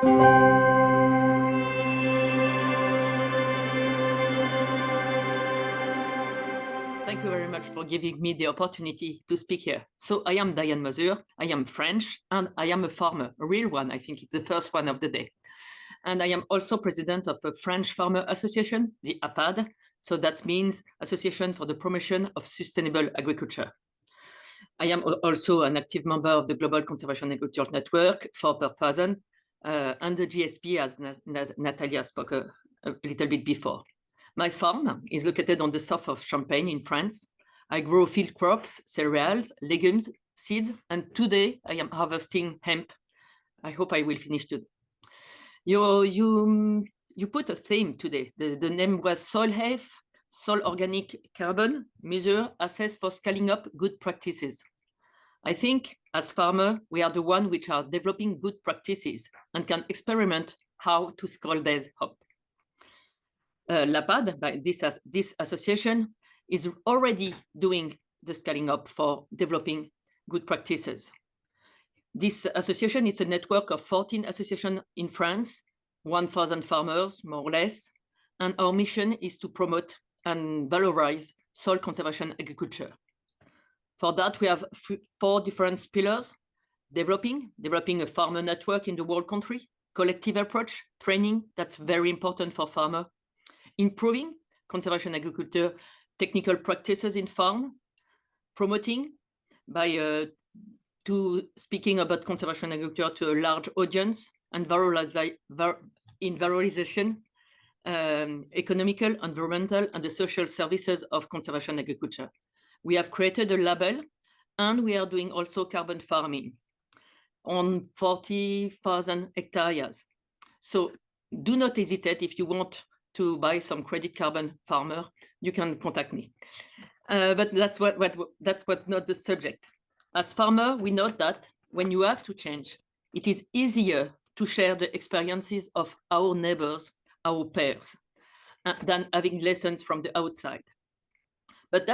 Thank you very much for giving me the opportunity to speak here. So I am Diane Masure, I am French, and I am a farmer, a real one. I think it's the first one of the day. And I am also president of a French farmer association, the APAD. So that means Association for the Promotion of Sustainable Agriculture. I am also an active member of the Global Conservation Agriculture Network, 4 per 1000, and the GSP, as Natalia spoke a little bit before. My farm is located on the south of Champagne in France. I grow field crops, cereals, legumes, seeds, and today I am harvesting hemp. I hope I will finish today. You put a theme today. The name was Soil Health, Soil Organic Carbon, Measure, Assess for Scaling Up Good Practices. I think as farmers, we are the ones which are developing good practices and can experiment how to scale these up. LPAD, by this association, is already doing the scaling up for developing good practices. This association is a network of 14 associations in France, 1,000 farmers, more or less, and our mission is to promote and valorize soil conservation agriculture. For that, we have 4 different pillars: developing a farmer network in the whole country, collective approach, training, that's very important for farmers, improving conservation agriculture technical practices in farm, promoting by speaking about conservation agriculture to a large audience, and valorization, economical, environmental, and the social services of conservation agriculture. We have created a label, and we are doing also carbon farming on 40,000 hectares. So do not hesitate. If you want to buy some credit carbon farmer, you can contact me. But that's not the subject. As farmer, we know that when you have to change, it is easier to share the experiences of our neighbors, our peers, than having lessons from the outside. But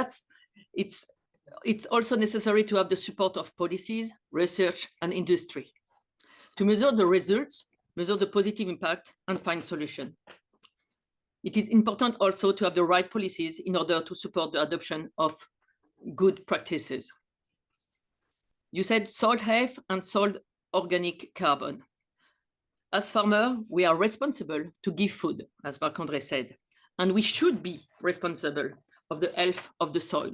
it's also necessary to have the support of policies, research, and industry to measure the results, measure the positive impact, and find solutions. It is important also to have the right policies in order to support the adoption of good practices. You said soil health and soil organic carbon. As farmers, we are responsible to give food, as Marc-André said, and we should be responsible of the health of the soil.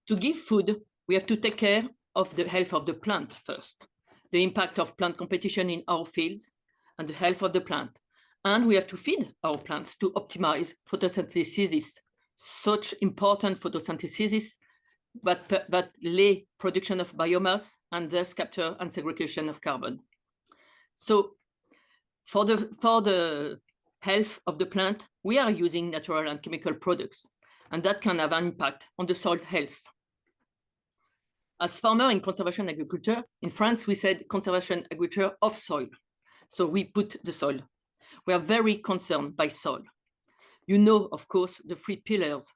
To give food, we have to take care of the health of the plant first, the impact of plant competition in our fields, and the health of the plant. And we have to feed our plants to optimize photosynthesis, such important photosynthesis that lay production of biomass and thus capture and segregation of carbon. So for the health of the plant, we are using natural and chemical products, and that can have an impact on the soil health. As farmers in conservation agriculture, in France, we said conservation agriculture of soil. So we put the soil. We are very concerned by soil. You know, of course, the 3 pillars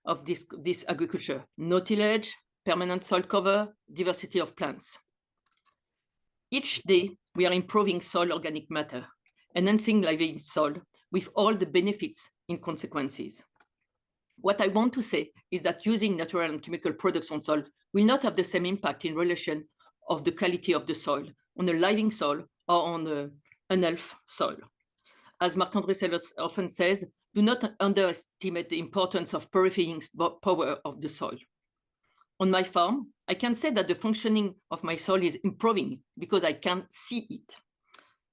of this agriculture: no tillage, permanent soil cover, diversity of plants. Each day, we are improving soil organic matter, enhancing living soil with all the benefits in consequences. What I want to say is that using natural and chemical products on soil will not have the same impact in relation of the quality of the soil on a living soil or on an unhealthy soil. As Marc-André often says, do not underestimate the importance of purifying power of the soil. On my farm, I can say that the functioning of my soil is improving because I can see it.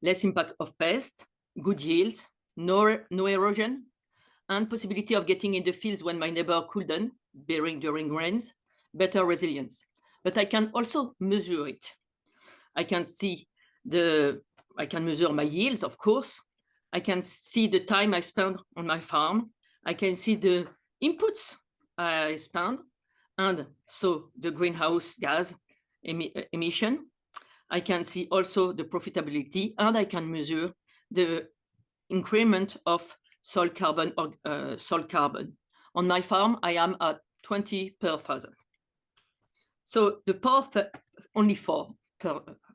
Less impact of pests, good yields, no erosion, and possibility of getting in the fields when my neighbor couldn't, during rains, better resilience. But I can also measure it. I can measure my yields, of course. I can see the time I spend on my farm. I can see the inputs I spend, and so the greenhouse gas emission. I can see also the profitability, and I can measure the increment of soil carbon. On my farm, I am at 20 per 1,000. So the path, only 4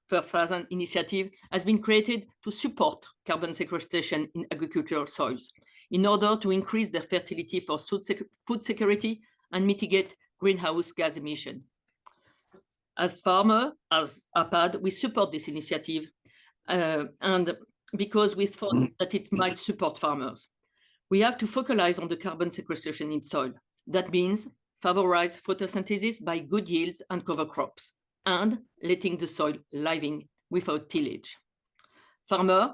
per thousand initiative has been created to support carbon sequestration in agricultural soils in order to increase their fertility for food security and mitigate greenhouse gas emission. As farmer, as APAD, we support this initiative and because we thought that it might support farmers. We have to focalize on the carbon sequestration in soil. That means favorize photosynthesis by good yields and cover crops, and letting the soil living without tillage. Farmers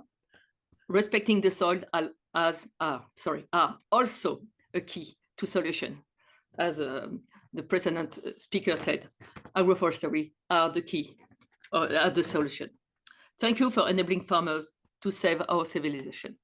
respecting the soil are also a key to solution. As the precedent speaker said, agroforestry are the key, or are the solution. Thank you for enabling farmers to save our civilization.